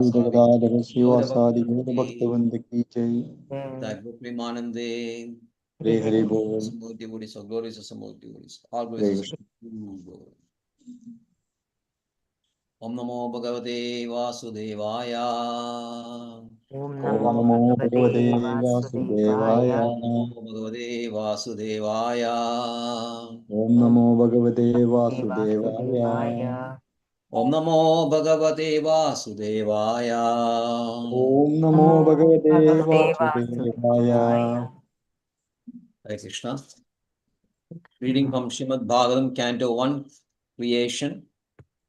गदाधर शिवासादि भक्तवृंद की जय। Primanande. हरे हरे बोल। Samurti Buddhisa, glories of Samurti Buddhisa. All Hare glories of Krishna. Samurti. Om Namo Bhagavate Vasudevaya. ओम नमो भगवते वासुदेवाय। Bhagavate Vasudevaya. ओम नमो भगवते वासुदेवाय। Om Namo Bhagavate Vasudevaya. ओम नमो भगवते वासुदेवाय। Hare Krishna. Reading from Srimad Bhagavatam, Canto 1, Creation,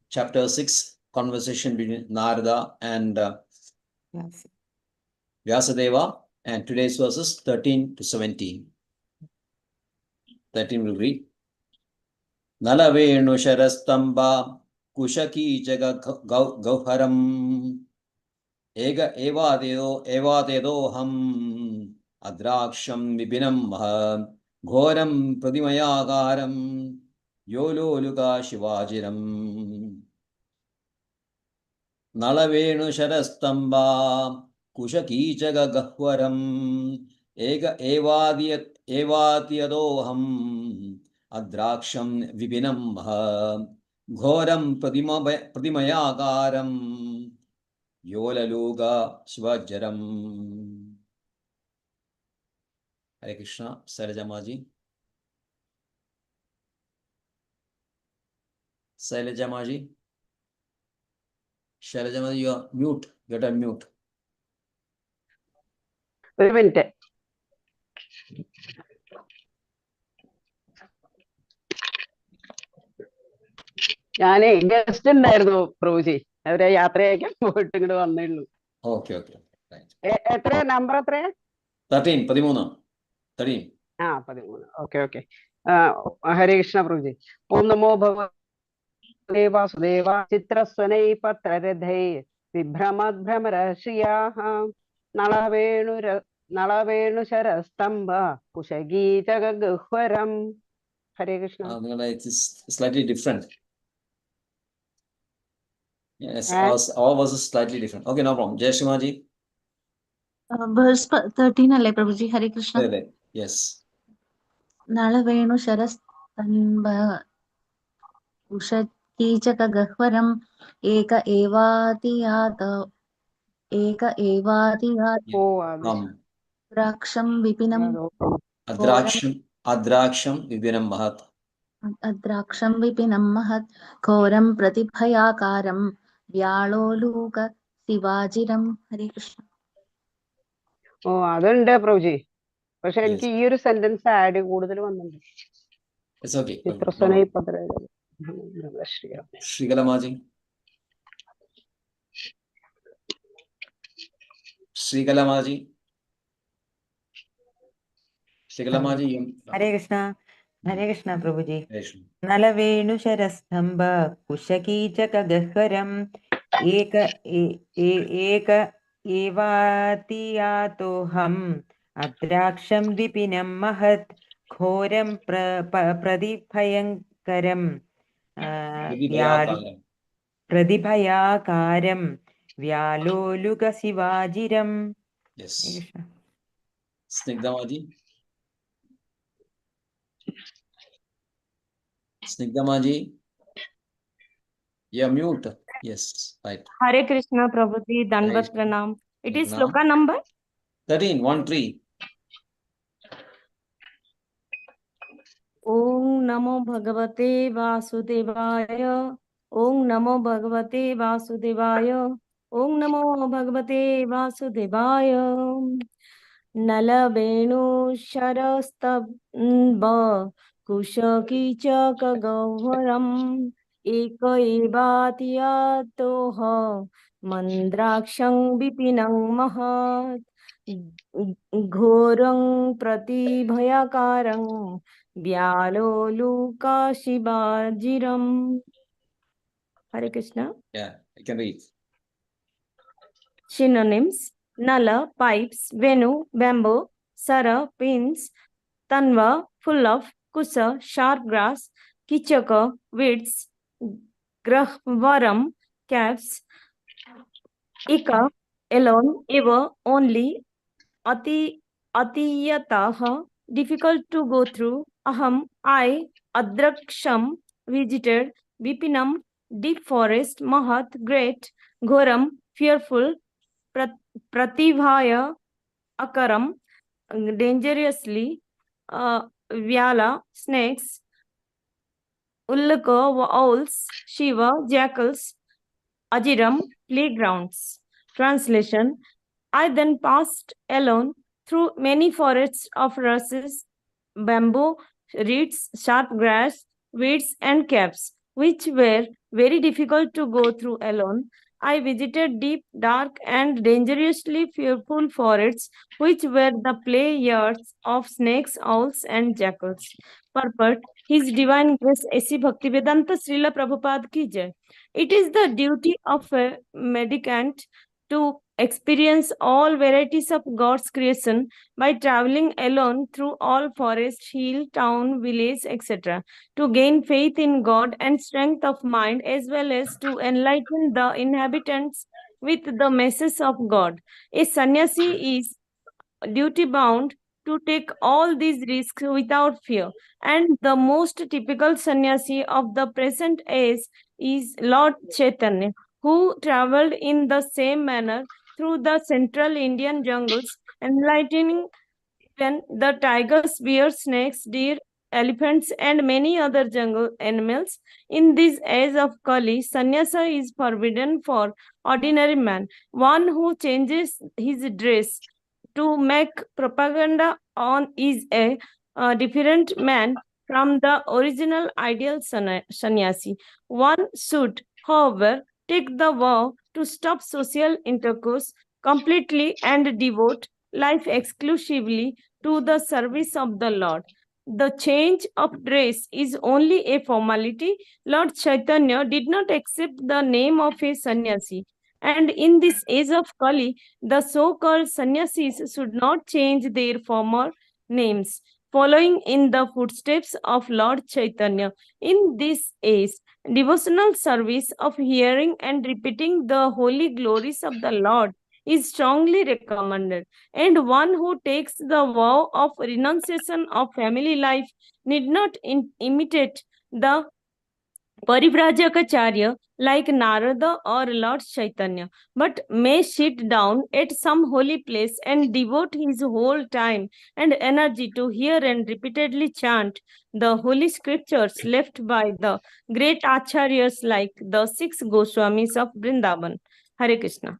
Chapter 6, Conversation between Narada and Vyasadeva, and today's verses 13 to 17. 13 will read. Nalavenu Sharastamba Kushaki Jaga Gauharam Ega Evadedo Ham Adraksham Vipinam Ghoram Pradimayagaram Yololuka Shivajiram. Nalavenu Sharastamba Kushakichaga Gahwaram Ega Evatiyadoham Adraksham Vipinam Ghoram Pradimayagaram Yolaluga Shivajaram. Hare Krishna. Sailajamaji. Sailajamaji. Shailajamaji, you are mute. Get on mute. ഒരു minute. ഞാനേ guest ഉണ്ടായിരുന്നു പ്രഭുജി. അവരെ യാത്രയാക്കാൻ പോയിട്ട് ഇങ്ങോട്ട് വന്നേ ഉള്ളൂ. Okay. എത്ര number എത്രയാ? 13. 13. 13. ഓക്കെ. ഹരേ കൃഷ്ണ പ്രഭുജി. ഓം നമോ ഭഗവതേ വാസുദേവ ചിത്രസ്വനൈ പത്രരഥൈ വിഭ്രമദ്ഭ്രമരശ്രിയാഃ നളവേണുശരസ്തംഭ കുശഗീചഗഹ്വരം. ഹരേ Krishna. It is slightly different. Yes, all was slightly different. Okay, no problem. Jai Shimaji. Verse 13 alle Prabhuji. Hare Krishna. Yes. Nalavenu Sharastamba Kushakijaka Gahwaram Eka Evatiyat Adraksham Vipinam Adraksham Vipinam Mahat. Adraksham Vipinam Mahat Ghoram Pratibhayakaram Vyaloluka Shivajiram. Hare Krishna. അതുണ്ട് പ്രഭുജി. പക്ഷെ എനിക്ക് ഈ ഒരു sentence add കൂടുതൽ വന്നിട്ടുണ്ട്. It's okay. ചിത്രസ്വനൈ പത്രരഥൈ. Srikalamaji. Srikalamaji. Hare Krishna. Hare Krishna Prabhuji. Nalavenu Sharastamba Kushakijaka Gahwaram Eka Evatiyatoham Adraksham Vipinam Mahat Ghoram Pradibhayankaram Pradibhayakaram Vyaloluka Shivajiram. Yes. Snigdhamaji. You are mute. Yes, right. Hare Krishna Prabhuji. Dandavat Pranam. It is sloka number 13. Om Namo Bhagavate Vasudevaya. Om Namo Bhagavate Vasudevaya. Om Namo Bhagavate Vasudevaya. Nalavenu Sharastamba Kushakijaka Gahwaram Eka Evatiyatoha Mandraksham Vipinam Mahat Ghoram Pratibhayakarang Vyaloluka Shivajiram. Hare Krishna. Yeah, I can read. Synonyms: Nala, pipes; Venu, bamboo; Sara, pins; Tanva, full of; Kusa, sharp grass; Kichaka, weeds; Grahvaram, calves; Ika alone ever only atiyataha difficult to go through. Aham I adraksham visited. Vipinam deep forest. Mahat great. Ghoram fearful. Prativhaya akaram dangerously. Vyala snakes. Ullaka owls. Shiva jackals. Ajiram playgrounds. Translation: I then passed alone through many forests of rushes, bamboo, reeds, sharp grass, weeds, and caves, which were very difficult to go through alone. I visited deep, dark, and dangerously fearful forests, which were the play yards of snakes, owls, and jackals. Purport: His Divine Grace A.C. Bhaktivedanta Srila Prabhupada Ki Jai. It is the duty of a mendicant to experience all varieties of God's creation by traveling alone through all forest, hill, town, village, etc., to gain faith in God and strength of mind, as well as to enlighten the inhabitants with the message of God. A sannyasi is duty bound to take all these risks without fear, and the most typical sannyasi of the present age is Lord Chaitanya, who traveled in the same manner through the central Indian jungles, enlightening even the tigers, bears, snakes, deer, elephants, and many other jungle animals. In this age of Kali, sannyasa is forbidden for ordinary man. One who changes his dress to make propaganda on is a different man from the original ideal sannyasi. One should, however, take the vow to stop social intercourse completely and devote life exclusively to the service of the Lord. The change of dress is only a formality. Lord Chaitanya did not accept the name of a sannyasi. And in this age of Kali, the so-called sannyasis should not change their former names, following in the footsteps of Lord Chaitanya. In this age, devotional service of hearing and repeating the holy glories of the Lord is strongly recommended, and one who takes the vow of renunciation of family life need not imitate the Parivrajacharya like Narada or Lord Chaitanya, but may sit down at some holy place and devote his whole time and energy to hear and repeatedly chant the holy scriptures left by the great acharyas like the 6 Goswamis of Vrindavan. Hare Krishna.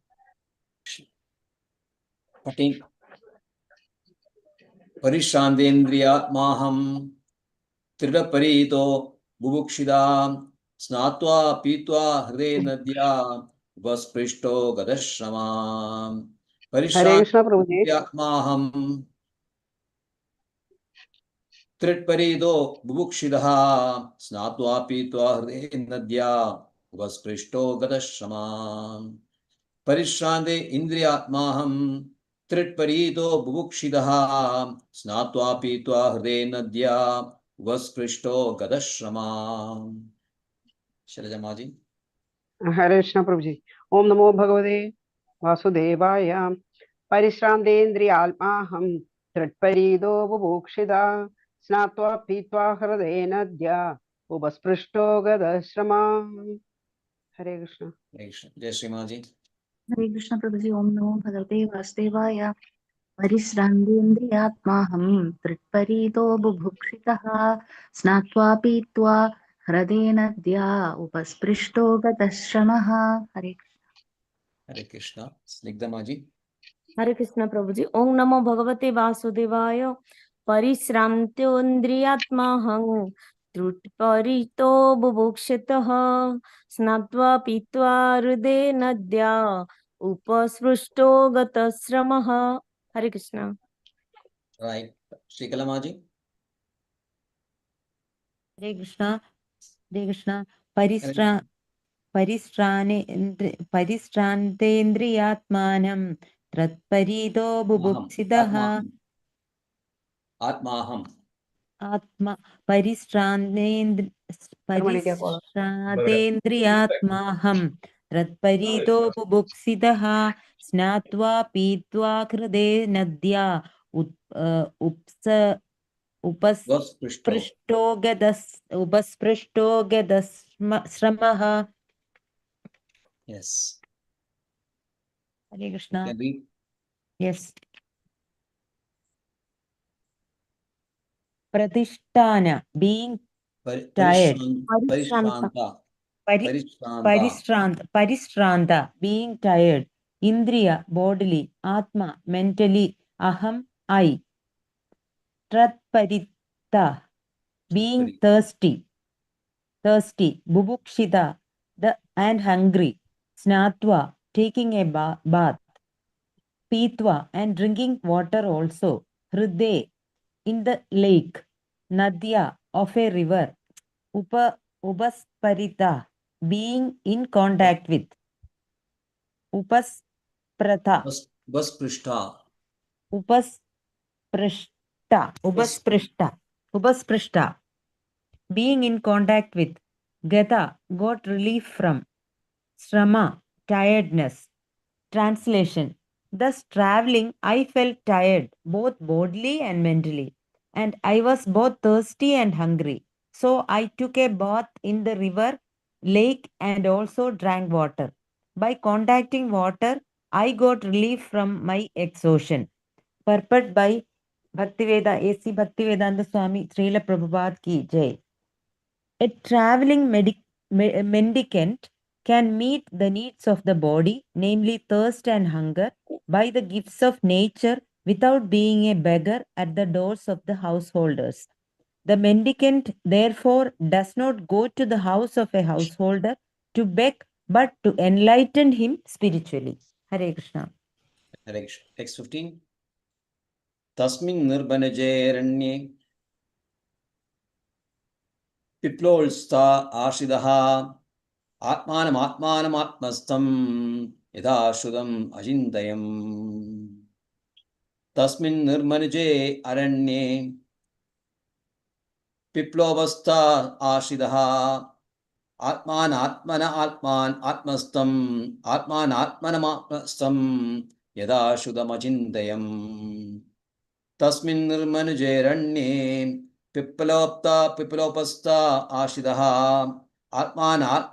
14. Parishantendriyatmaham Tridaparido Bubukshidam Snatva Pitva Hre Nadya Vasprishto Gadashramam Hare Krishna Prabhuji. Parishantendriyatmaham Tridaparido Bubukshidha Snatva Pitva Hre Nadya Vasprishto Gadashramam Parishante Indriyatmaham Tritparito Bubukshidha Snatva Pitva Hre Nadya Vasprishto Gadashrama. Shalajamaji. Hare Krishna Prabhuji. Om Namo Bhagavate Vasudevaya. Parishramdendriyalmaham Tritparido Bubukshida Snatva Pitva Hradena Dya Upasprushto Gadashrama. Hare Krishna. Hare Krishna. Jai Shri Maji. Hare Krishna Prabhuji. Om Namo Bhagavate Vasudevaya. Parishrangendriyatmaham Tritparido Bubhukshitah Snatva Pitva Hradena Dya Upasprushto Gadashramaha. Hare Hare Krishna. Snigdha Maji. Hare Krishna Prabhuji. Om Namo Bhagavate Vasudevaya. Parishrantyondriyatmaham Trutparito Bubukshitah Snatva Pitva Hrude Nadya Upasrushto Gatasramaha. Hare Krishna. Right. Shri Kalamaji. Hare Krishna. Hare Krishna. Parishranendriyatmanam Tratparido Bubukshidha Atmaham. Atma Parishranendriyatmaham त्रत्परीतो बुभुक्षितः स्नात्वा पीत्वा हृदे नद्या Vasprishtho. उपस्पृष्टो गदश्रमः. Yes. Hare You Krishna. can read. Yes. Pratishtana, being tired. Parishranta. Parishranta, being tired. Indriya, bodily. Atma, mentally. Aham, I. Tratparita, being thirsty. Bubukshita, and hungry. Snatva, taking a bath. Pitva, and drinking water also. Hriday, in the lake. Nadya, of a river. Upasparita, being in contact with. Upaspratha, Vasprishtha. Upasprishta, being in contact with. Gata, got relief from. Srama, tiredness. Translation. Thus traveling, I felt tired, both bodily and mentally, and I was both thirsty and hungry. So I took a bath in the river, lake, and also drank water. By contacting water, I got relief from my exhaustion. Purport by A.C. Bhaktivedanta Swami Srila Prabhupada Ki Jai. A traveling mendicant can meet the needs of the body, namely thirst and hunger, by the gifts of nature without being a beggar at the doors of the householders. The mendicant, therefore, does not go to the house of a householder to beg, but to enlighten him spiritually. Hare Krishna. Hare Krishna. Text 15. Tasmin nirbanajayaranye piplolsta ashidaha atmanam atmanam atmastam yada shudam ajindayam. Tasmin nirmanje aranye piplobasta ashidaha atman atmastam yada shudam ajindayam. Tasmin nirmanujayaranye piplopasta ashidaha atmanam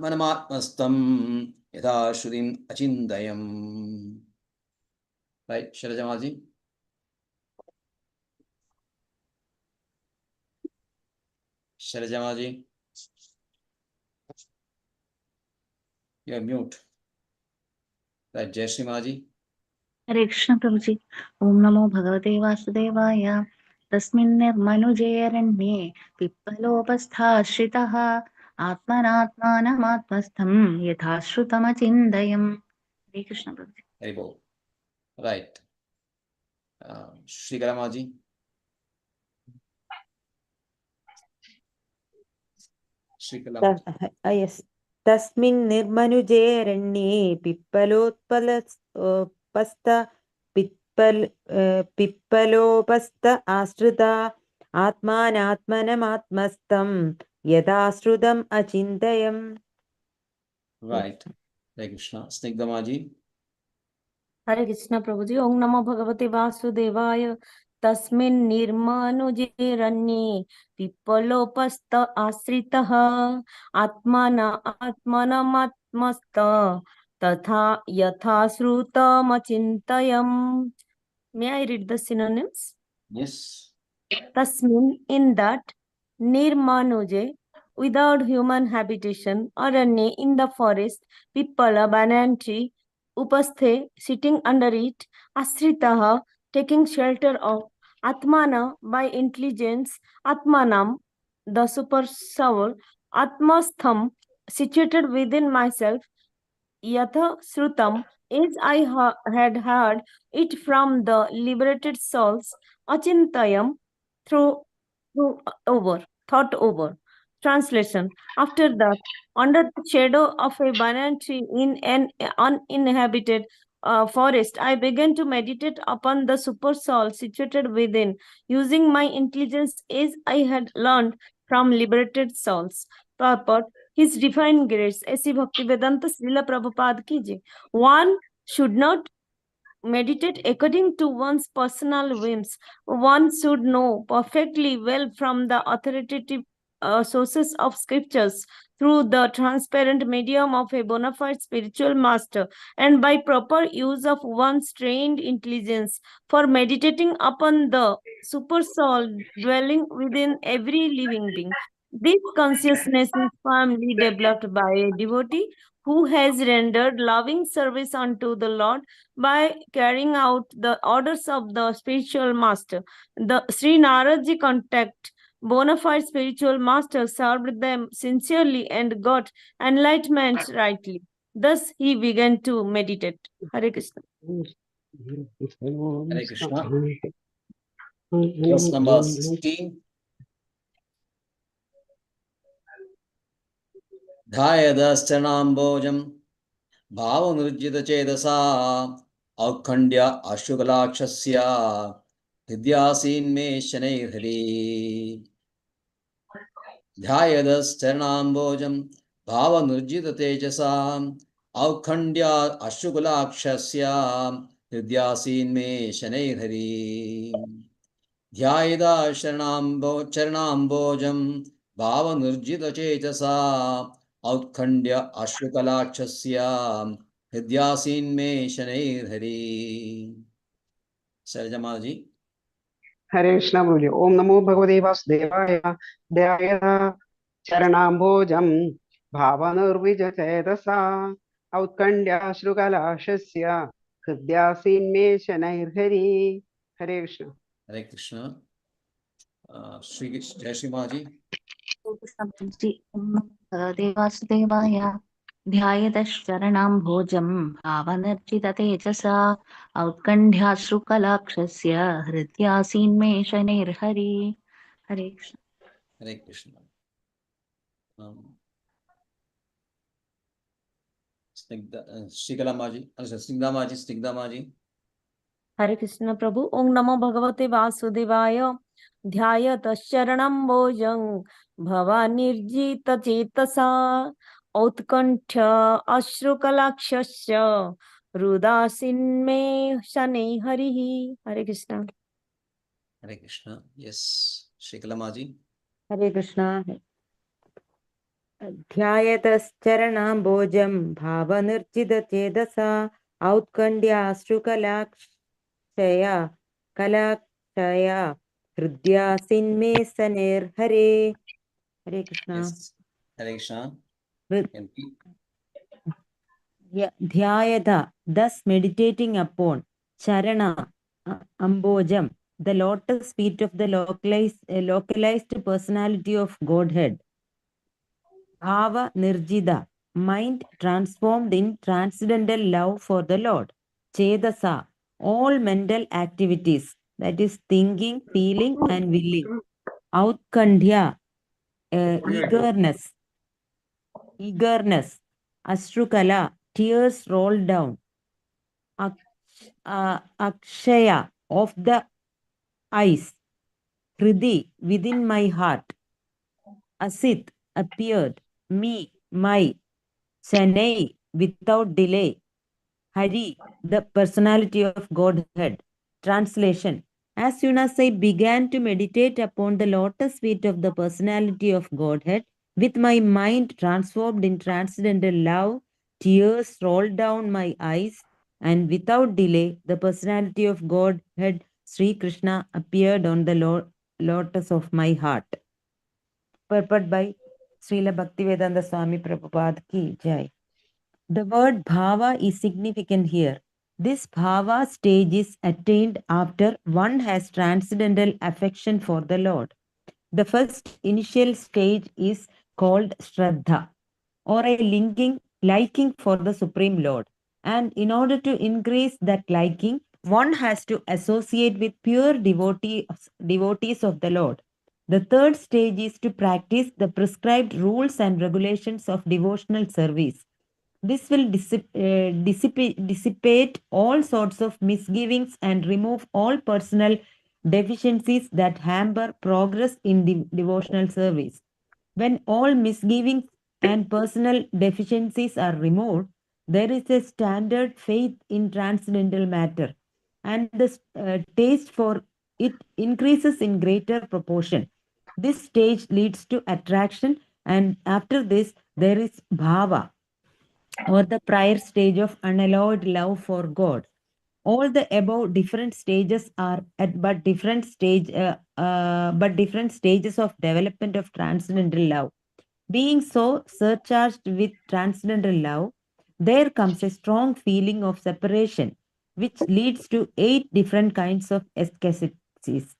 yada shudim achindayam. Right, Sharajamaji? Sharajamaji? You are mute. Right, Jayashree Maji? हरे कृष्ण प्रभु जी। ओम नमो भगवते वासुदेवाय। तस्मिन् निर्मनुजेऽरण्ये पिप्पलोपस्थाश्रितः आत्मनात्मानमात्मस्थं यथा श्रुतमचिन्तयम्। हरे कृष्ण प्रभु जी। Hare Bol. Right. Shrikara Maji? Yes. Tasmin nirmanuje ranye pippalopasta ashrita atmanatmanamatmastam yadashrudam achintayam. Right. Hare Krishna. Snigdha Maji? हरे कृष्ण प्रभु जी। ओम नमो भगवते वासुदेवाय। तस्मिन् निर्मनुजेरण्ये पिप्पलोपस्थ आश्रितः आत्मनमात्मस्त तथा यथा श्रुतमचिन्तयम्. May I read the synonyms? Yes. Tasmin, in that, nirmanuje, without human habitation, aranye, in the forest, pippala, banyan tree, upasthe, sitting under it, asritaha, taking shelter of, atmana, by intelligence, atmanam, the super soul, atmastham, situated within myself, yatha srutam, as I had heard it from the liberated souls, achintayam, through thought over. Translation. After that, under the shadow of a banyan tree in an uninhabited forest, I began to meditate upon the super soul situated within, using my intelligence as I had learned from liberated souls. Purport. his divine grace. ऐसी भक्ति वेदांत श्रील प्रभुपाद की जय. One should not meditate according to one's personal whims. One should know perfectly well from the authoritative sources of scriptures through the transparent medium of a bona fide spiritual master, and by proper use of one's trained intelligence for meditating upon the super soul dwelling within every living being. This consciousness is firmly developed by a devotee who has rendered loving service unto the Lord by carrying out the orders of the spiritual master. The Sri Naradji contact bona fide spiritual master served them sincerely and got enlightenment rightly. Thus he began to meditate. Hare Krishna. Hare Krishna. Verse number 16. ध्यायदश्चरणाम्बोजं भावनिर्जितचेतसा औत्कण्ड्य अश्रुकलाक्षस्य हृद्यासीन्मे शनैर्हरि. ध्यायदश्चरणाम्बोजं भावनिर्जिततेजसा औत्कण्ड्य अश्रुकलाक्षस्य हृद्यासीन्मे शनैर्हरि. ध्यायदा चरणाम्बोजं भावनिर्जितचेतसा औत्कण्ड्य अश्रुकलाक्षस्य हृद्यासीन्मे शनैर्हरि. Selja जी. हरे कृष्ण बोलिए. ओम नमो भगवते वासुदेवाय. ध्यायेदा चरणाम्भोजं भावनिर्विजचेतसा औत्कण्ड्याश्रुकलाशस्य हृद्यासीन्मे शनैर्हरि. हरे कृष्ण. हरे कृष्ण. श्री जय श्री महाजी. भगवते वासुदेवाय. ध्यायतश्चरणाम्भोजं भावनिर्जिततेजसा औत्कण्ठ्याश्रुकलाक्षस्य हृद्यासीन्मे शनैर्हरि. हरे कृष्ण. हरे कृष्ण. स्निग्धा माजी. हरे कृष्ण प्रभु. ओम नमो भगवते वासुदेवाय. ध्यायतश्चरणम्बोजं भवानिर्जितचेतसा औत्कण्ठ्य अश्रुकलाक्षस्य हृदासीन्मे शनैर्हरिः. हरे कृष्ण. हरे Krishna. Yes Shrikala ji. Hare Krishna. ध्यायतश्चरणाम्बोजं भावनिर्जितचेतसा औत्कण्ठ्याश्रुकलाक्षया कलाक्षया हृद्यासीन्मे शनैर्हरे. Hare Krishna. Hare Krishna. Dhyayata, thus meditating upon Charana Ambojam, the lotus feet of the localized personality of Godhead. Bhava Nirjida, mind transformed in transcendental love for the Lord. Chedasa, all mental activities, that is thinking, feeling and willing. Outkandhya, eagerness. Ashrukala, tears roll down. Akshaya, of the eyes. Hridi, within my heart. Asit, appeared. Me, my. Chanai, without delay. Hari, the personality of Godhead. Translation. As soon as I began to meditate upon the lotus feet of the personality of Godhead, with my mind transformed in transcendental love, tears rolled down my eyes, and without delay, the personality of Godhead, Sri Krishna, appeared on the lotus of my heart. Purport by Srila Bhaktivedanta Swami Prabhupada Ki Jai. The word bhava is significant here. This bhava stage is attained after one has transcendental affection for the Lord. The first initial stage is called Shraddha, or a liking for the Supreme Lord. And in order to increase that liking, one has to associate with pure devotees of the Lord. The third stage is to practice the prescribed rules and regulations of devotional service. This will dissipate all sorts of misgivings and remove all personal deficiencies that hamper progress in devotional service. When all misgivings and personal deficiencies are removed, there is a standard faith in transcendental matter, and the taste for it increases in greater proportion. This stage leads to attraction, and after this, there is bhava, or the prior stage of unalloyed love for God. All the above different stages are at but different stages of development of transcendental love. Being so surcharged with transcendental love, there comes a strong feeling of separation, which leads to 8 different kinds of ecstasies.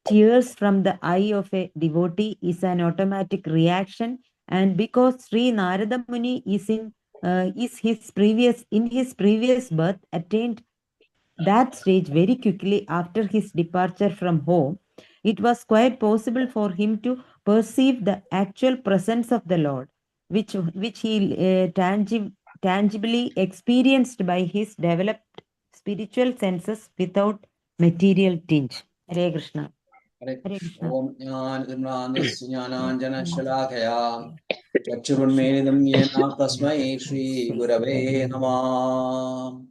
Tears from the eye of a devotee is an automatic reaction, and because Sri Narada Muni in his previous birth attained that stage very quickly after his departure from home, it was quite possible for him to perceive the actual presence of the Lord, which he tangibly experienced by his developed spiritual senses without material tinge. Hare Krishna. Hare Hare Krishna. Om Jnana-Timranasya Jnananjana-Shalakaya Chakshurunmilidam Yena Tasmai Shri Gurave Namah.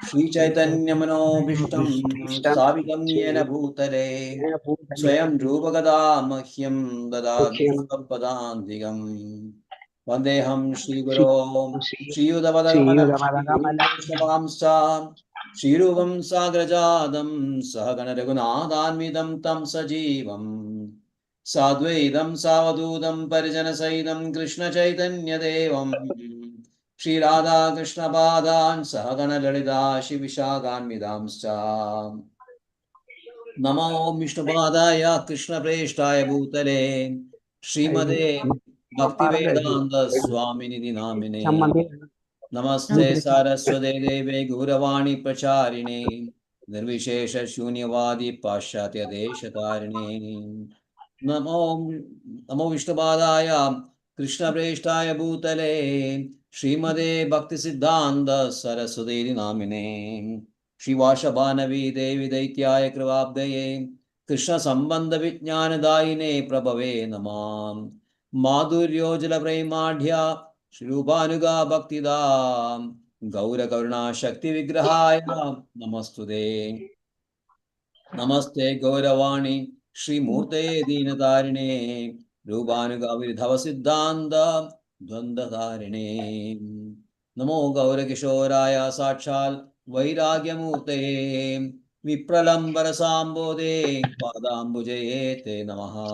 Shri Chaitanya Manobhishtam Savikam Yena Bhutale Swayam Rupagada Mahyam Dadadhi Swapadantigam Vandeham Shri Guru Shri Udavadagamala Shri Vaishnavamsa Shri Rupam Sagrajadam Sahagana Raghunathanvidam Tam Sajivam Sadvaidam Savadudam Parijana Saidam Krishna Chaitanya Devam Shri Radha Krishna Padan Sahagana Lalita Shri Vishagan Vidamsa Namo Vishnu Padaya Krishna Preshtaya Bhutale Srimade Bhaktivedanta Swamini Namine Namaste Saraswate Deve Gauravani Pracharine Nirvishesha Shunyavadi Pashatya Deshatarine Namo Vishnu Padaya Krishna Preshtaya Bhutale Srimade Bhakti Siddhanta Saraswati Namine Shivashabhanavi Devi Daityaya Krivabdaye Krishna Sambandha Vijnanadayine Prabhave Namam Madhuryojala Premadhya Shrubanuga Bhaktida Gaura Karuna Shakti Vigrahaya Namastude Namaste Gauravani Shri Murte Dinadarine Rubanuga Virdhava Siddhanta Dvandadarine Namo Gaura Kishoraya Satchal Vairagyamurte Vipralambara Sambode Padambujayete Namaha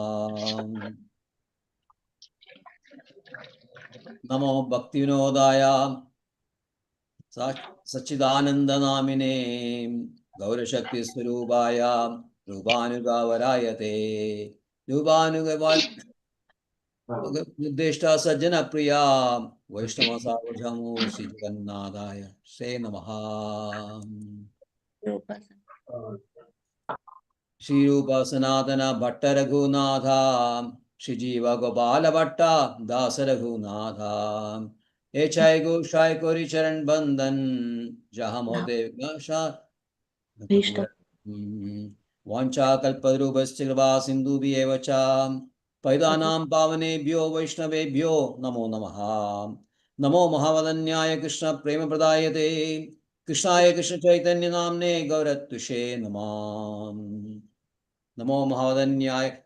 Namo Bhaktivinodaya Sachidananda Namine Gaura Shakti Swarubaya Rubanugavarayate Rubanugaval Nirdeshta Sajjana Priya Vaishnava Sarvabhauma Sri Jagannadaya Shri Namaha Shri Rupa Sanatana Bhatta Raghunatha Shri Jiva Gopala Bhatta Dasa Raghunatha H.I. Kori Charan Bandhan Jahamote Gasha Vancha Kalpadrubhasya Kripa Sindhubi Evacha Paidanam Pavanebhyo Vaishnavebhyo Namo Namaha Namo Mahavadanyaya Krishna Prema Pradayate Krishnaya Krishna Chaitanya Namne Gauratushe Namam Namo Mahavadanyaya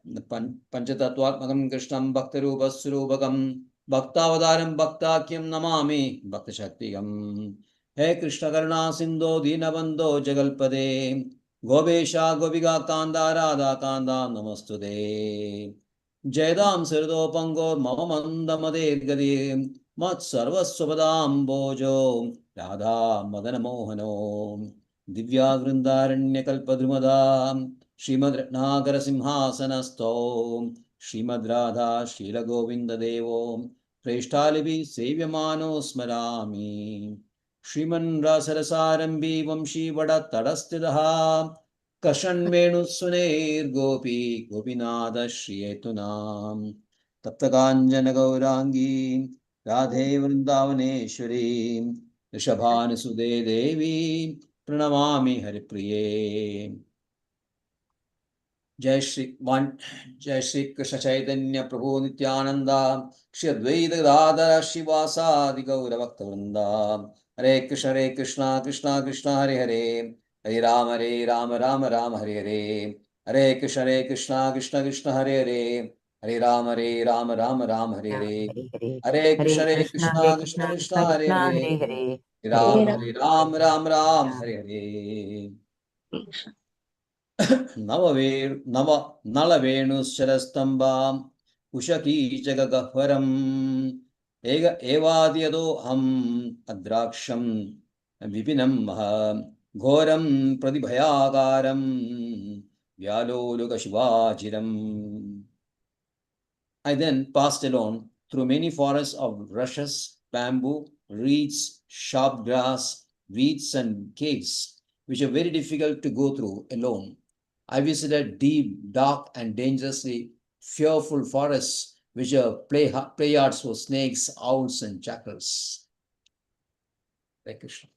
Panchatattvatmakam Krishnam Bhaktarupasrupakam Bhaktavadaram Bhaktakyam Namami Bhakta Shaktigam He Krishna Karuna Sindho Dinabandho Jagalpade Gobesha Gopiga Kanda Radha Kanda Namastude Jaydam Sirdo Pangor Mamamanda Madir Gadir Mat Sarvaswapadam Bojo Radha Madana Mohano Divya Vrindaranya Kalpadrumadam Srimad Ratnakara Simhasanasto Srimad Radha Shila Govinda Devo Preshtalibi Sevyamano Smarami Shriman Rasarasarambi Vamshi Vada Tadastidaha Kashan Venu Sunair Gopi Gopinada Shriyetunam Taptakanjana Gaurangi Radhe Vrindavaneshwari Rishabhanu Sude Devi Pranamami Haripriye Jai Shri Krishna Chaitanya Prabhu Nityananda Shri Advaita Gadadhara Shivasadi Gaura Bhakta Vrinda Hare Krishna Krishna Krishna Hare Hare Hare Rama Rama Hare Hare Hare Krishna Krishna Krishna Hare Hare Hare Rama Hare Hare Hare Krishna Krishna Krishna Hare Hare Hare Rama Hare Hare Nalavenusharathambam Ushakijagahvaram Evadyadoham Adraksham Vipinam Maha Ghoram Pradibhayagaram Vyalolukashivajiram. I then passed alone through many forests of rushes, bamboo, reeds, sharp grass, weeds, and caves, which are very difficult to go through alone. I visited deep, dark, and dangerously fearful forests, which are play yards for snakes, owls, and jackals. Hare Krishna.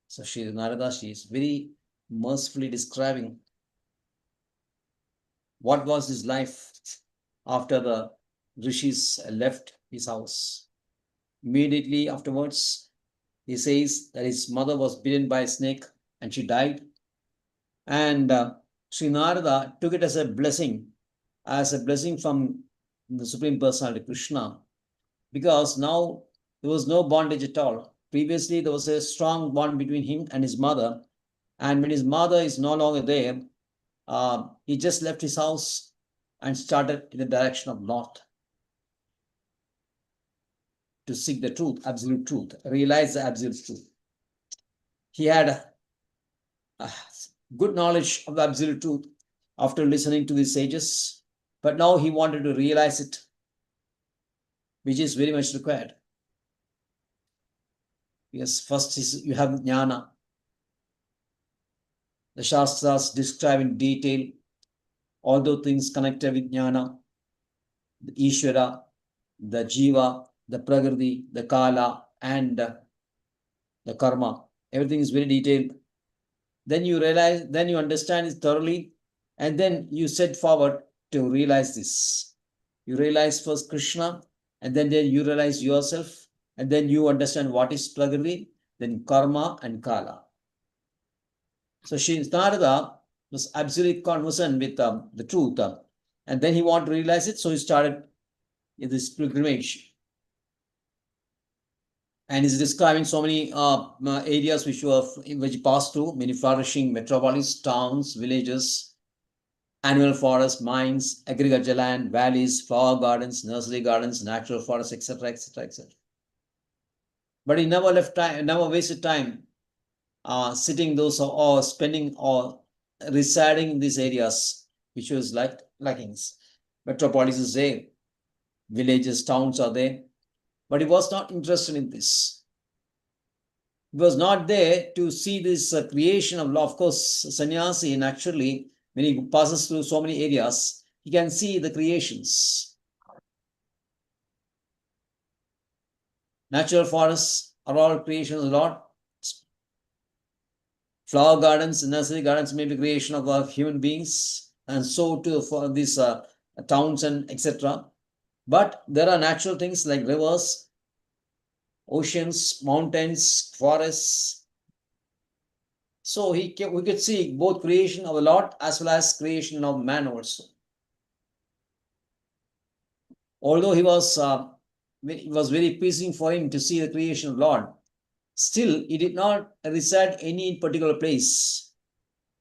So Sri Narada, she is very mercifully describing what was his life after the rishis left his house. Immediately afterwards, he says that his mother was bitten by a snake and she died. And Sri Narada took it as a blessing from the Supreme Personality Krishna, because now there was no bondage at all. Previously, there was a strong bond between him and his mother. And when his mother is no longer there, he just left his house and started in the direction of north to seek the truth, absolute truth, realize the absolute truth. He had good knowledge of the absolute truth after listening to the sages, but now he wanted to realize it, which is very much required. Yes, first you have jnana. The Shastras describe in detail all those things connected with jnana, the Ishvara, the Jiva, the Prakriti, the Kala, and the Karma. Everything is very detailed. Then you realize, then you understand it thoroughly, and then you set forward to realize this. You realize first Krishna, and then you realize yourself, and then you understand what is Prakriti, then Karma and Kala. So Sri Narada was absolutely conversant with the truth, and then he wanted to realize it, so he started this pilgrimage. And he's describing so many areas which passed through, many flourishing metropolis, towns, villages, annual forests, mines, agricultural land, valleys, flower gardens, nursery gardens, natural forests, etc., etc., etc. But he never left time, never wasted time sitting those or spending or residing in these areas, which was like lackings. Metropolis is there, villages, towns are there. But he was not interested in this. He was not there to see this creation of law. Of course, sannyasi, naturally, when he passes through so many areas, he can see the creations. Natural forests are all creations of the Lord. Flower gardens, nursery gardens may be creation of human beings, and so too for these towns and etc. But there are natural things like rivers, oceans, mountains, forests. So we could see both creation of the Lord as well as creation of man also. Although it was very pleasing for him to see the creation of Lord, still he did not reside any particular place,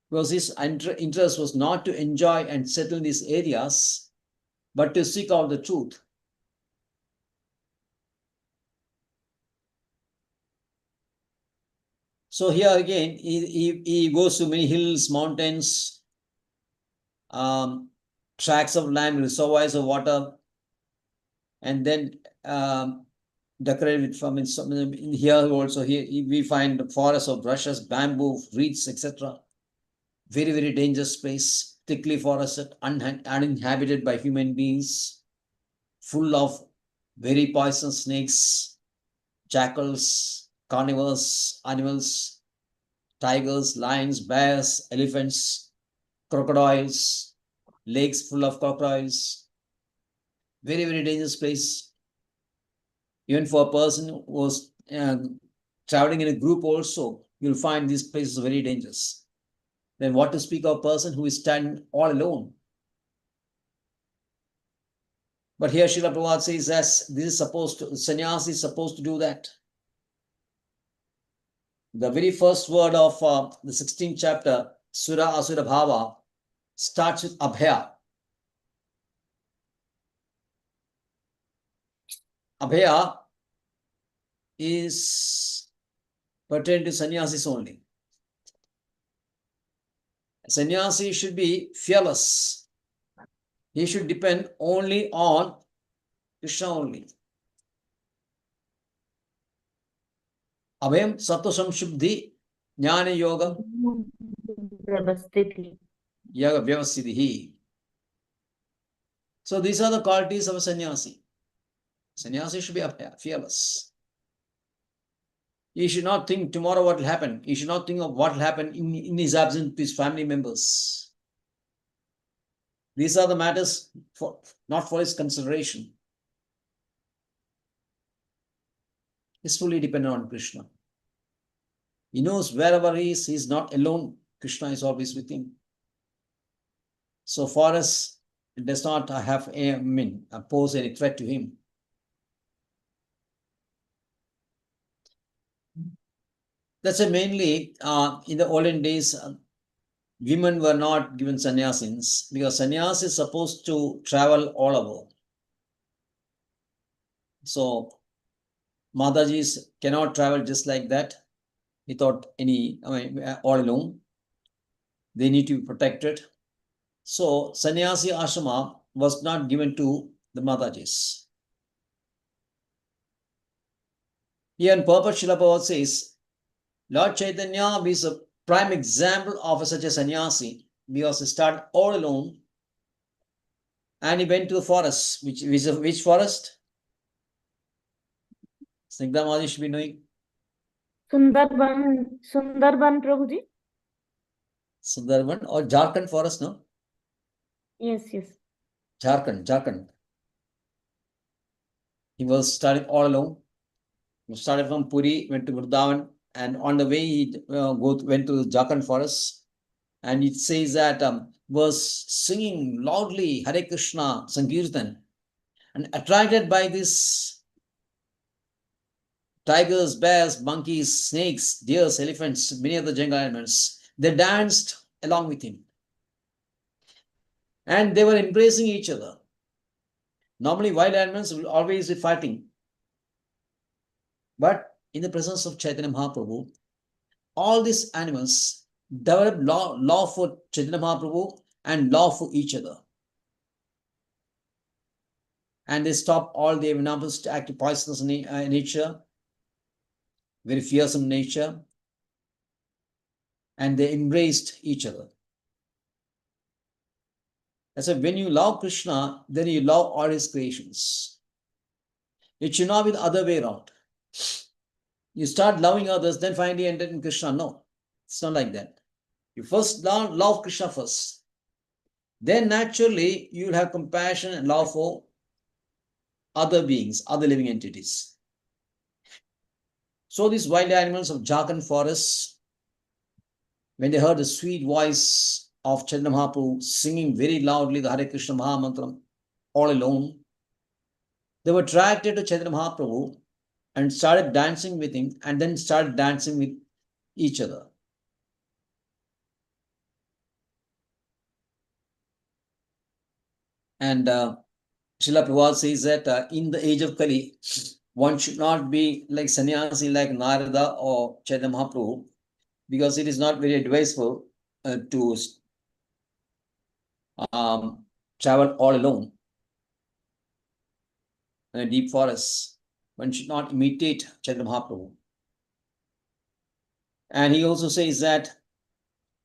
because his interest was not to enjoy and settle in these areas, but to seek out the truth. So here again, he goes to many hills, mountains, tracts of land, reservoirs of water, and then decorated with from in here also. Here we find forests of rushes, bamboo, reeds, etc. Very, very dangerous place, thickly forested, uninhabited by human beings, full of very poisonous snakes, jackals, carnivores, animals, tigers, lions, bears, elephants, crocodiles, lakes full of crocodiles. Very, very dangerous place. Even for a person who was traveling in a group also, you'll find these places very dangerous. Then what to speak of a person who is standing all alone? But here Srila Prabhupada says that sannyasi is supposed to do that. The very first word of the 16th chapter, Sura Asura Bhava, starts with Abhaya. Abhaya is pertaining to sannyasis only. A sannyasi should be fearless. He should depend only on Krishna only. Abhayam Sattva Samshuddhi Jnana Yoga Yaga Vyavasiddhi. So these are the qualities of a sannyasi. Sannyasi should be fearless. He should not think tomorrow what will happen. He should not think of what will happen in his absence to his family members. These are the matters not for his consideration. He's fully dependent on Krishna. He knows wherever he is not alone. Krishna is always with him. So for us, it does not have pose any threat to him. That's why mainly in the olden days, women were not given sannyasins because sannyas is supposed to travel all over. So Madajis cannot travel just like that without all alone. They need to be protected. So sannyasi ashrama was not given to the Madajis. Here in purpose, Srila Prabhupada says, Lord Chaitanya is a prime example of such a sannyasi because he started all alone and he went to the forest. Which forest? Snigdha Madi should be knowing. Sundarban, Prabhuji. Sundarban or Jharkhand forest, no? Yes. Jharkhand. He was starting all alone. He started from Puri, went to Vrindavan, and on the way he went to the Jharkhand forest. And it says that was singing loudly Hare Krishna Sankirtan, and attracted by this tigers, bears, monkeys, snakes, deers, elephants, many other jungle animals, they danced along with him. And they were embracing each other. Normally, wild animals will always be fighting. But in the presence of Chaitanya Mahaprabhu, all these animals developed love for Chaitanya Mahaprabhu and love for each other. And they stopped all the animals to act poisonous nature, very fearsome nature, and they embraced each other. That's why when you love Krishna, then you love all his creations. It should not be the other way around. You start loving others, then finally enter in Krishna. No, it's not like that. You first love Krishna first. Then naturally, you will have compassion and love for other beings, other living entities. So these wild animals of Jharkhand forests, when they heard the sweet voice of Chaitanya Mahaprabhu singing very loudly the Hare Krishna Mahamantram all alone, they were attracted to Chaitanya Mahaprabhu and started dancing with him, and then started dancing with each other. And Srila Prabhupada says that in the age of Kali, one should not be like sannyasi like Narada or Chaitanya Mahaprabhu, because it is not very advisable to travel all alone in a deep forest. One should not imitate Chaitanya Mahaprabhu. And he also says that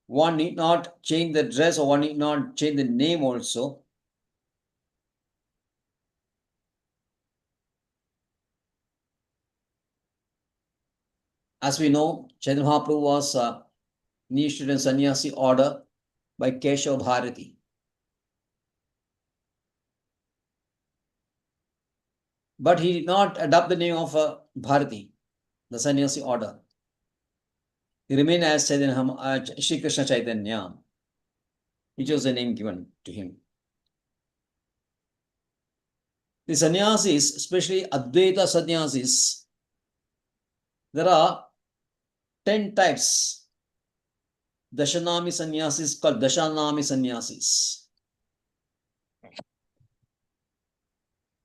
one need not change the dress, or one need not change the name also. As we know, Chaitanya Mahaprabhu was initiated in sannyasi order, by Keshav Bharati. But he did not adopt the name of Bharati, the sannyasi order. He remained as Shri Krishna Chaitanya, which was the name given to him. The sannyasis, especially Advaita sannyasis, there are 10 types. Dashanami sannyasis called Dashanami sannyasis.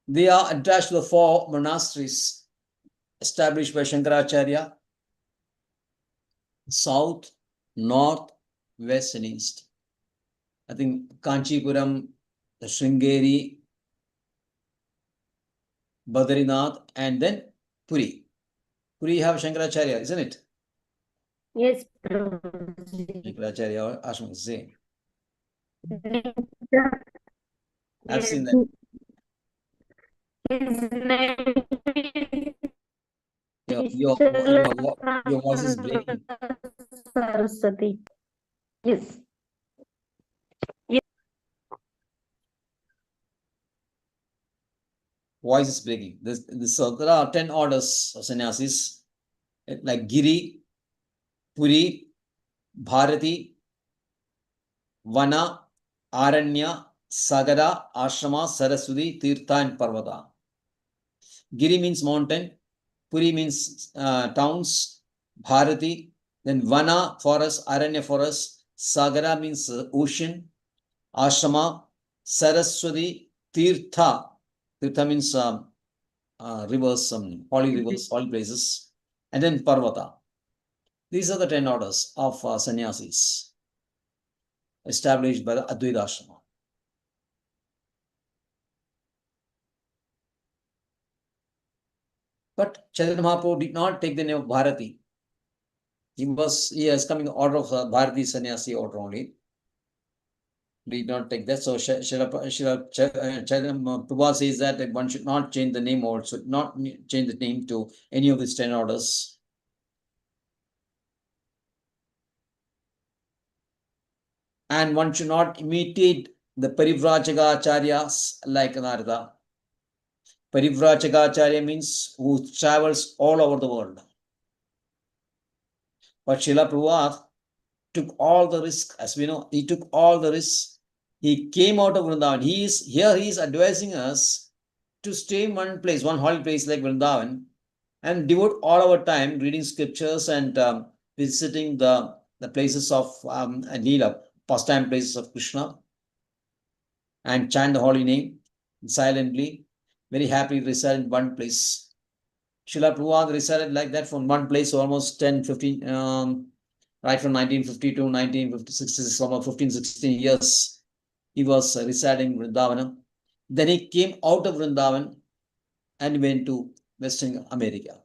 They are attached to the 4 monasteries established by Shankaracharya: south, north, west, and east. I think Kanchipuram, the Sringeri, Badrinath, and then Puri. Puri you have Shankaracharya, isn't it? Yes, Prabhuji. Shankaracharya Ashram is same. I've Yes. seen that. His name Your voice is breaking. Saraswati. Yes. Voice is breaking. So there are 10 orders of sannyasis, like Giri, Puri, Bharati, Vana, Aranya, Sagara, Ashrama, Saraswati, Tirtha, and Parvata. Giri means mountain, Puri means towns, Bharati, then Vana, forest, Aranya, forest, Sagara means ocean, Ashrama, Saraswati, Tirtha. Tirtha means rivers, holy rivers, holy places, and then Parvata. These are the 10 orders of sannyasis established by the Advaita Ashrama. But Chaitanya Mahaprabhu did not take the name of Bharati. He has come in the order of Bharati sannyasi order only. Did not take that. So Chaitanya Prabhupada says that one should not change the name, or should not change the name to any of these 10 orders. And one should not imitate the Parivrajaka Acharyas like Narada. Parivrajaka Acharya means who travels all over the world. But Srila Prabhupada took all the risk. As we know, he took all the risks. He came out of Vrindavan. He is advising us to stay in one place, one holy place like Vrindavan, and devote all our time reading scriptures and visiting the places of Leela, pastime places of Krishna, and chant the holy name silently, very happily reside in one place. Srila Prabhupada resided like that from one place almost 10, 15, right from 1950 to 1956, almost 15, 16 years. He was residing in Vrindavan. Then he came out of Vrindavan and went to Western America.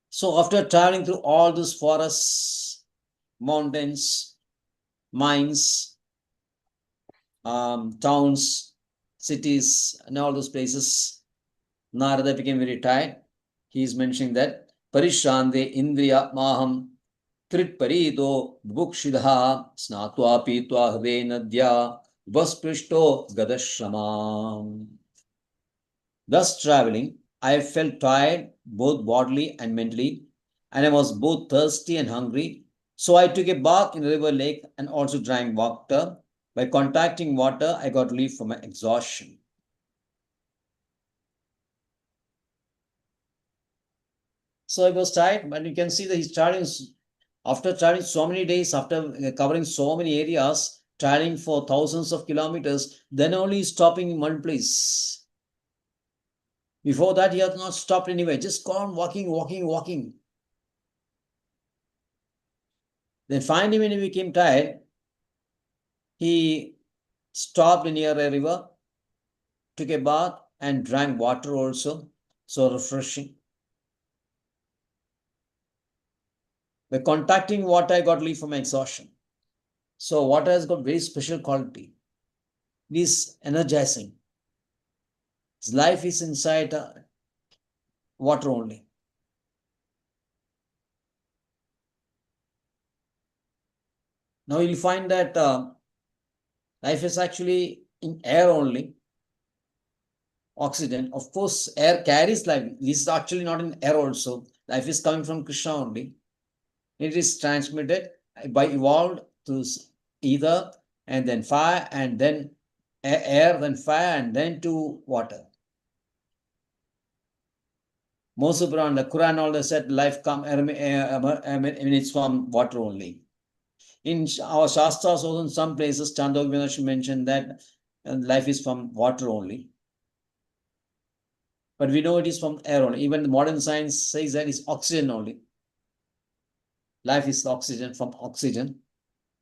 So after traveling through all these forests, mountains, mines, towns, cities, and all those places, Narada became very tired. He is mentioning that Parishande Indriya Maham Trit Parido Bhukshidha Snatva Pitva Hve Nadya Vasprishto Gadashrama. Thus traveling, I felt tired both bodily and mentally, and I was both thirsty and hungry. So I took a bath in a river lake and also drank water. By contacting water, I got relief from my exhaustion. So I was tired, but you can see that he's traveling, after traveling so many days, after covering so many areas, traveling for thousands of kilometers, then only stopping in one place. Before that, he had not stopped anywhere, just gone walking. Then finally, when he became tired, he stopped near a river, took a bath, and drank water also, so refreshing. By contacting water, I got relief from exhaustion. So water has got very special quality. It is energizing. His life is inside water only. Now you'll find that life is actually in air only. Oxygen. Of course, air carries life. This is actually not in air also. Life is coming from Krishna only. It is transmitted by evolved to ether and then fire and then air, then fire and then to water. Most of the Quran also said life emanates from water only. In our Shastras also in some places, Chandogya mentioned that life is from water only. But we know it is from air only. Even the modern science says that it's oxygen only. Life is oxygen from oxygen.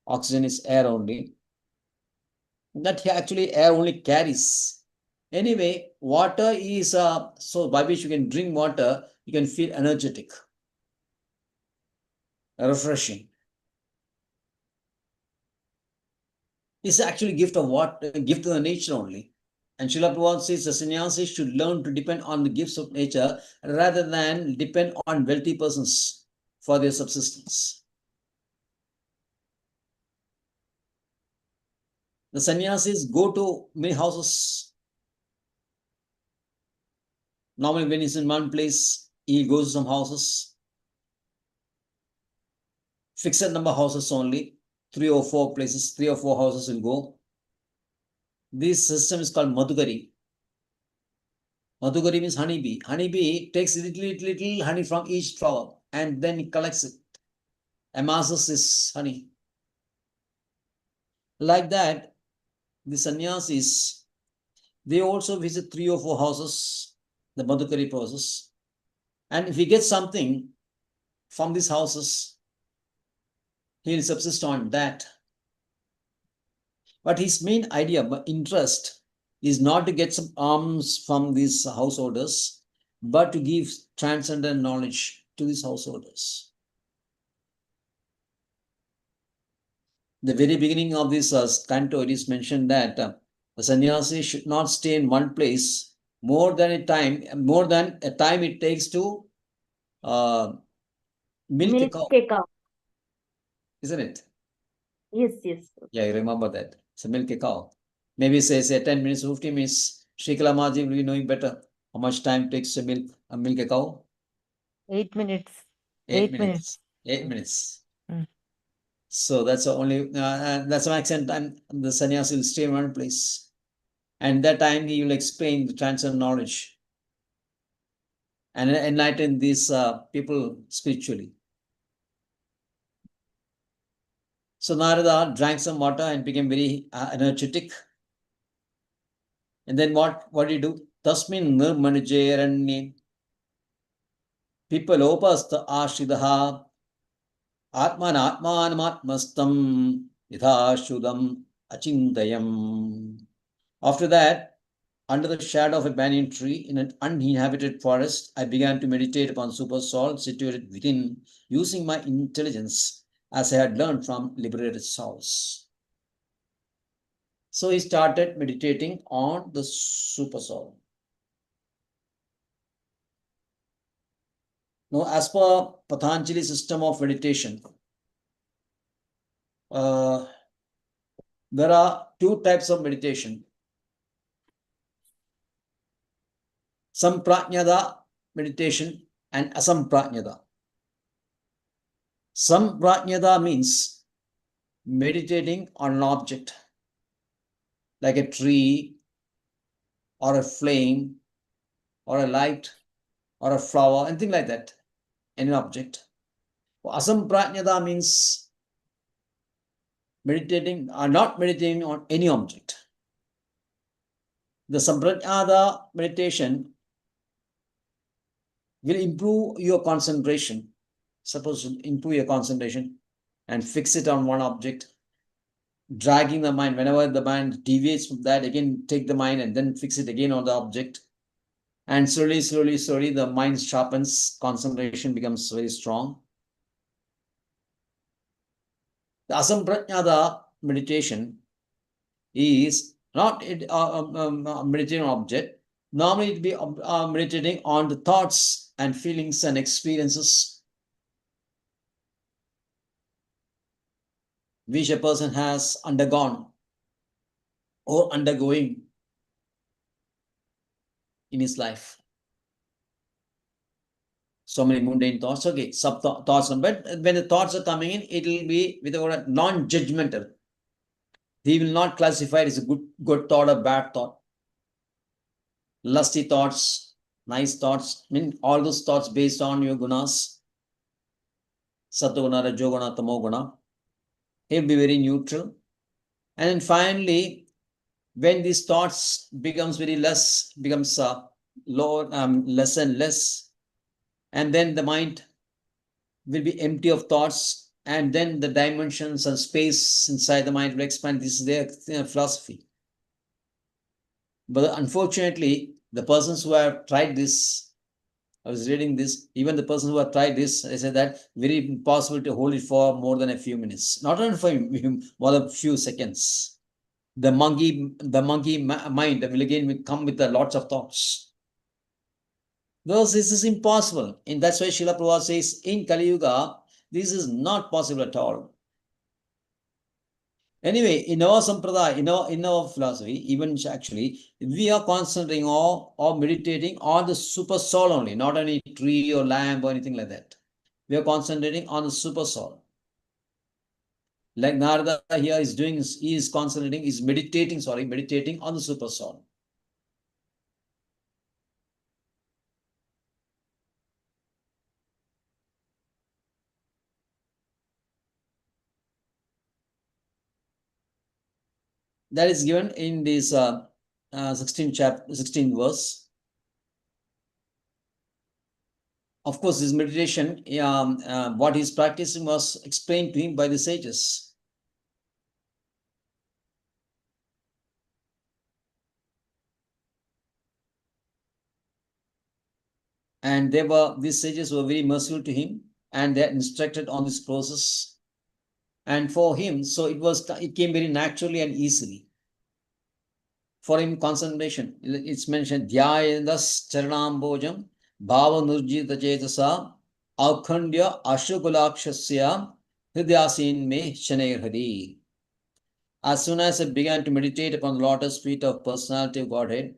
Oxygen is air only. That actually air only carries. Anyway, water is so by which you can drink water, you can feel energetic, refreshing. It's actually a gift of water, gift of the nature only. And Srila Prabhupada says the sannyasis should learn to depend on the gifts of nature rather than depend on wealthy persons for their subsistence. The sannyasis go to many houses. Normally, when he's in one place, he goes to some houses. Fixed number of houses only, 3 or 4 places, 3 or 4 houses will go. This system is called Madhukari. Madhukari means honeybee. Honeybee takes little honey from each flower and then he collects it, amasses this honey. Like that, the sannyasis, they also visit 3 or 4 houses, the Madhukari process. And if he gets something from these houses, he will subsist on that. But his main idea, interest, is not to get some alms from these householders, but to give transcendent knowledge to these householders. The very beginning of this canto, it is mentioned that the sannyasi should not stay in one place more than a time it takes to milk a cow. Isn't it? Yes. Yeah, you remember that. So milk a cow. Maybe say 10 minutes, 15 minutes. Sri Kalamaji will be knowing better how much time it takes to milk a cow. 8 minutes. 8 minutes. 8 minutes. So that's the only, that's the maximum time the sannyasi will stay in one place. And that time he will explain the transcendent knowledge and enlighten these people spiritually. So Narada drank some water and became very energetic. And then what did he do? Tasmin nirmanujayaranye pipalopasta ashidaha atmanatmanam yithashudam achintayam. After that, under the shadow of a banyan tree in an uninhabited forest, I began to meditate upon super soul situated within, using my intelligence as I had learned from liberated souls. So he started meditating on the super soul. Now, as per Patanjali system of meditation, there are 2 types of meditation. Samprajnada meditation and asamprajnada. Samprajnada means meditating on an object like a tree or a flame or a light or a flower, anything like that, any object. Asamprajnada means meditating or not meditating on any object. The samprajnada meditation will improve your concentration. Suppose improve your concentration and fix it on one object, dragging the mind. Whenever the mind deviates from that, again take the mind and then fix it again on the object. And slowly, the mind sharpens, concentration becomes very strong. The asamprajnada meditation is not meditating on object, Normally, it will be meditating on the thoughts and feelings and experiences which a person has undergone or undergoing in his life. So many mundane thoughts, okay, sub thoughts, but when the thoughts are coming in, it will be without a non-judgmental. He will not classify it as a good thought or bad thought. Lusty thoughts, nice thoughts, I mean all those thoughts based on your gunas, satoguna, rajoguna, tamoguna. He'll be very neutral. And then finally, when these thoughts becomes very less, becomes low, less and less, and then the mind will be empty of thoughts, and then the dimensions and space inside the mind will expand. This is their philosophy. But unfortunately, the persons who have tried this, I was reading this, even the persons who have tried this, I said that very impossible to hold it for more than a few minutes, not only for more than a few seconds. The monkey mind will again come with lots of thoughts. Thus, this is impossible. And that's why Srila Prabhupada says, in Kali Yuga, this is not possible at all. Anyway, in our sampradaya, in our philosophy, even actually, we are concentrating or meditating on the super soul only, not any tree or lamp or anything like that. We are concentrating on the super soul. Like Narada here is doing, he is concentrating, is meditating on the super soul. That is given in this 16 verse. Of course, this meditation, what he's practicing was explained to him by the sages. And these sages were very merciful to him, and they instructed on this process. And for him, so it came very naturally and easily. For him, concentration, it's mentioned, Dhyayendas Charanambojam Bhava Nurjita Chetasa Aukhandya Ashukulakshasya Hridyasin Me Shaner Hari. As soon as I began to meditate upon the lotus feet of personality of Godhead,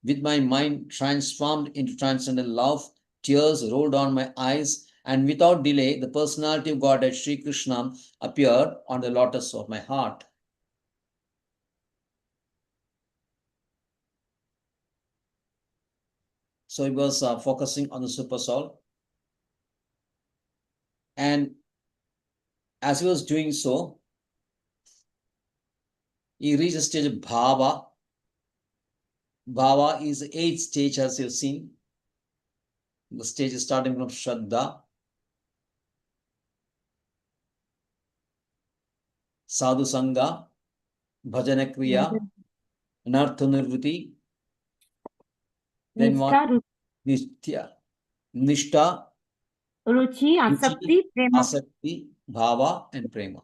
with my mind transformed into transcendental love, tears rolled down my eyes, and without delay, the personality of Godhead, Sri Krishna, appeared on the lotus of my heart. So he was focusing on the super soul. And as he was doing so, he reached a stage of bhava. Bhava is the 8th stage, as you've seen. The stage is starting from Shraddha, Sadhu Sangha, Bhajana Kriya, Anartha Nirvriti. Then what? Nishta, Ruchi, Asakti, Prema. Asakti, Bhava, and Prema.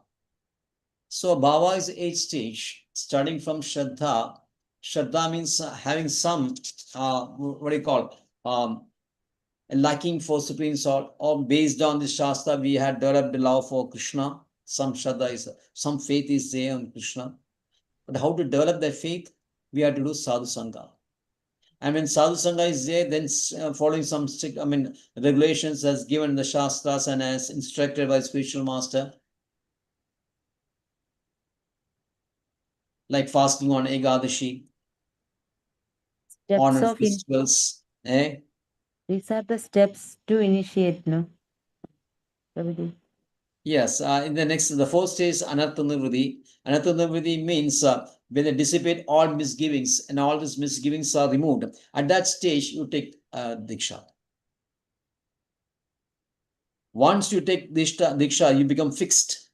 So Bhava is the 8th stage, starting from Shraddha. Shraddha means having some, what do you call, a liking for Supreme Soul, or based on the Shastra, we had developed a love for Krishna. Some Shraddha is, some faith is there on Krishna. But how to develop that faith? We have to do Sadhu Sangha. And when Sadhu Sangha is there, then following some strict, regulations as given in the Shastras and as instructed by spiritual master, like fasting on Ekadashi, Steps on of festivals. These are the steps to initiate, no? Prabhuji. Yes, in the 4th stage is Anartha Nirvriti. Anartha Nirvriti means when they dissipate all misgivings and all these misgivings are removed. At that stage, you take Diksha. Once you take Diksha, you become fixed.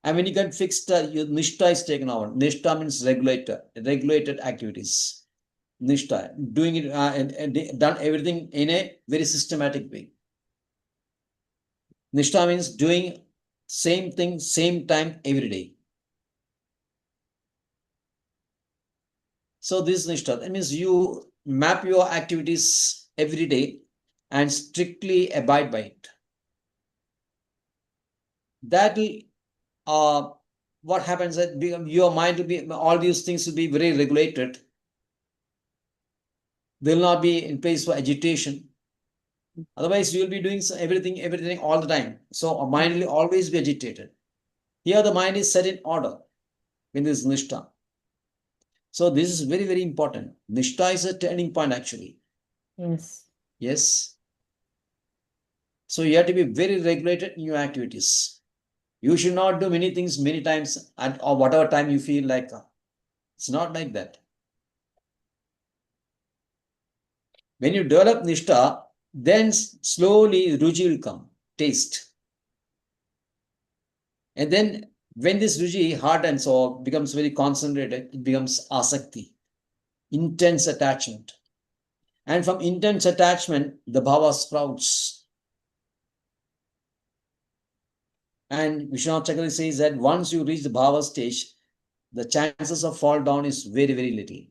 And when you get fixed, your Nishta is taken over. Nishta means regulated activities. Nishta, doing it, and done everything in a very systematic way. Nishta means doing same thing, same time, every day. So this Nishta, that means you map your activities every day and strictly abide by it. That will, what happens that your mind will be, all these things will be very regulated. They will not be in place for agitation. Otherwise, you will be doing everything all the time. So our mind will always be agitated. Here the mind is set in order when this is Nishtha. So this is very, very important. Nishtha is a turning point actually. Yes. Yes. So you have to be very regulated in your activities. You should not do many things many times or whatever time you feel like. It's not like that. When you develop Nishtha, then slowly Ruchi will come, taste. And then when this Ruchi hardens or becomes very concentrated, it becomes Asakti, intense attachment. And from intense attachment, the bhava sprouts. And Vishwanath Chakravarti says that once you reach the bhava stage, the chances of fall down is very, very little.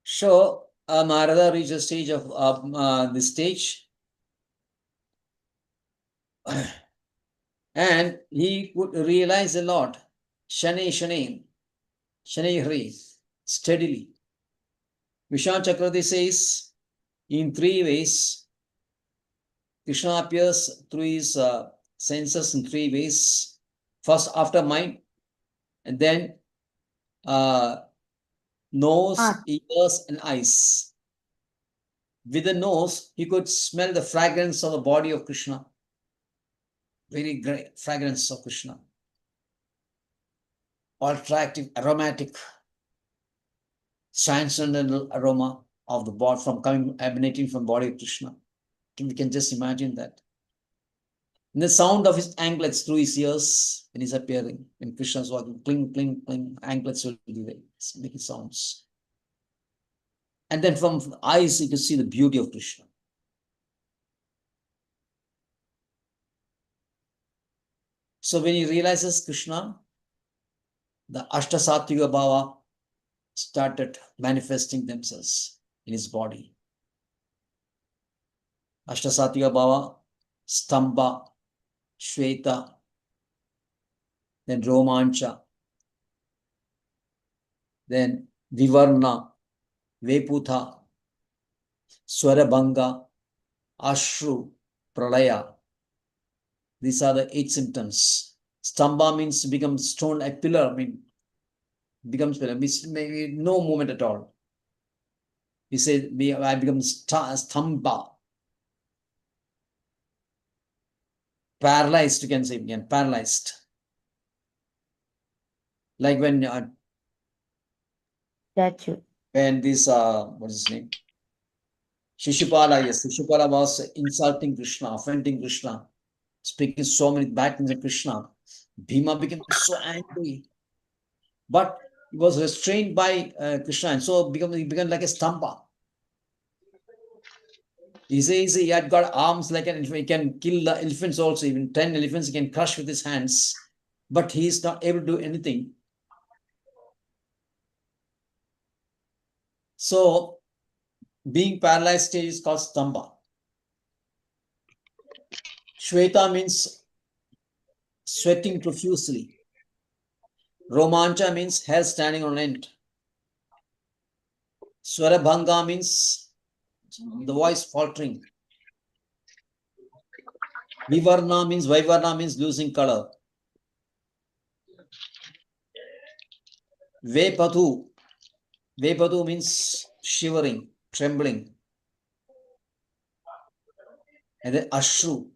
So Maharaja reached a stage of this stage, and he could realize a lot. Shane, Hri, steadily. Vishwanath Chakravarti says, in 3 ways, Krishna appears through his senses in 3 ways. First, after mind, and then nose, ears, and eyes. With the nose, he could smell the fragrance of the body of Krishna. Very great fragrance of Krishna. Attractive, aromatic, transcendental aroma of the body emanating from body of Krishna. We can just imagine that. And the sound of his anklets through his ears when he's appearing, when Krishna is walking, cling, cling, cling, anklets will be there, making sounds. And then from the eyes, you can see the beauty of Krishna. So when he realizes Krishna, the Ashta-Sattviga Bhava started manifesting themselves in his body. Ashta-Sattviga Bhava, Stamba, Shweta, then Romancha, then Vivarna, Veputha, Swarabhanga, Ashru, Pralaya. These are the 8 symptoms. Stamba means to become stone, a pillar, becomes pillar, means maybe no movement at all. He said, I become Stamba. Paralyzed, you can say again, paralyzed. Like when Statue. when this, what is his name? Shishupala, yes, Shishupala was insulting Krishna, offending Krishna, speaking so many bad things of Krishna. Bhima became so angry. But he was restrained by Krishna, and so he became like a Stamba. He says he had got arms like an elephant. He can kill the elephants also. Even 10 elephants he can crush with his hands. But he is not able to do anything. So, being paralyzed stage is called Stamba. Shweta means sweating profusely. Romancha means hair standing on end. Swarabhanga means the voice faltering. Vivarna means losing color. Vepathu means shivering, trembling. And then Ashru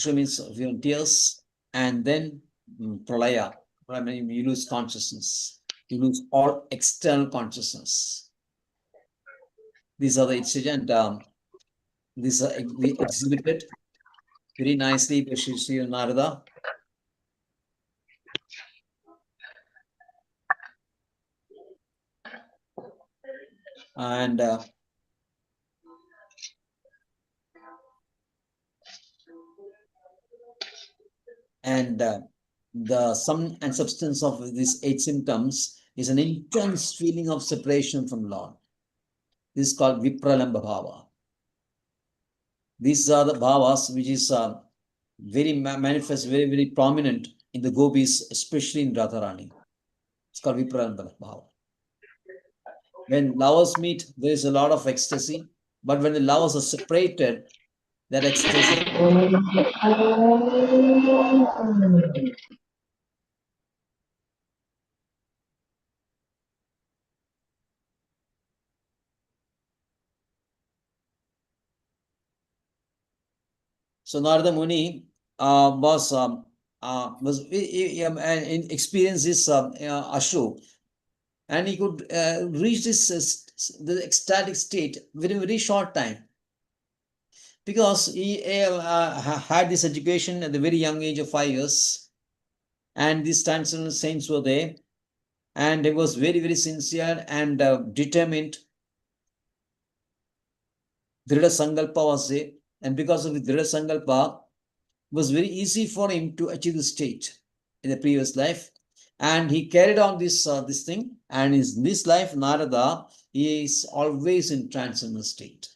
means tears. And then Pralaya, you lose consciousness. You lose all external consciousness. These are the incident. These are exhibited very nicely by Sri Narada. And And the sum and substance of these 8 symptoms is an intense feeling of separation from Lord. This is called Vipralamba Bhava. These are the bhavas which is very manifest, very, very prominent in the gopis, especially in Radharani. It's called Vipralamba Bhava. When lovers meet, there is a lot of ecstasy, but when the lovers are separated, that ecstasy. So Narada Muni was experienced this ashru, and he could reach this the ecstatic state within a very short time, because he had this education at the very young age of 5 years, and these transcendental saints were there, and he was very, very sincere and determined. Dhrida Sankalpa was there, and because of the Dhrida Sankalpa, it was very easy for him to achieve the state in the previous life, and he carried on this thing, and in this life, Narada, he is always in transcendental state.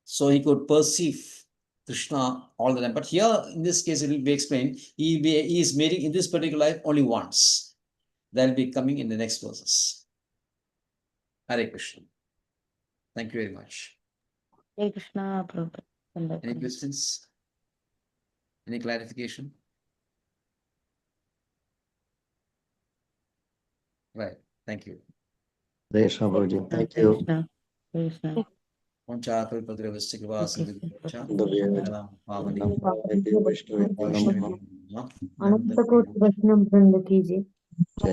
So he could perceive Krishna all the time. But here, in this case, it will be explained, he is meeting in this particular life only once. That will be coming in the next verses. Hare Krishna. Thank you very much. Hare Krishna, Prabhupada. Any questions? Any clarification? Right. Thank you. Hare Krishna, Prabhuji. Thank Hare you. Krishna. Hare Krishna. Panchakalpadravasya kripasindhu Vishnu अनंत कोटि वैष्णव वृंद कीजिए। Jai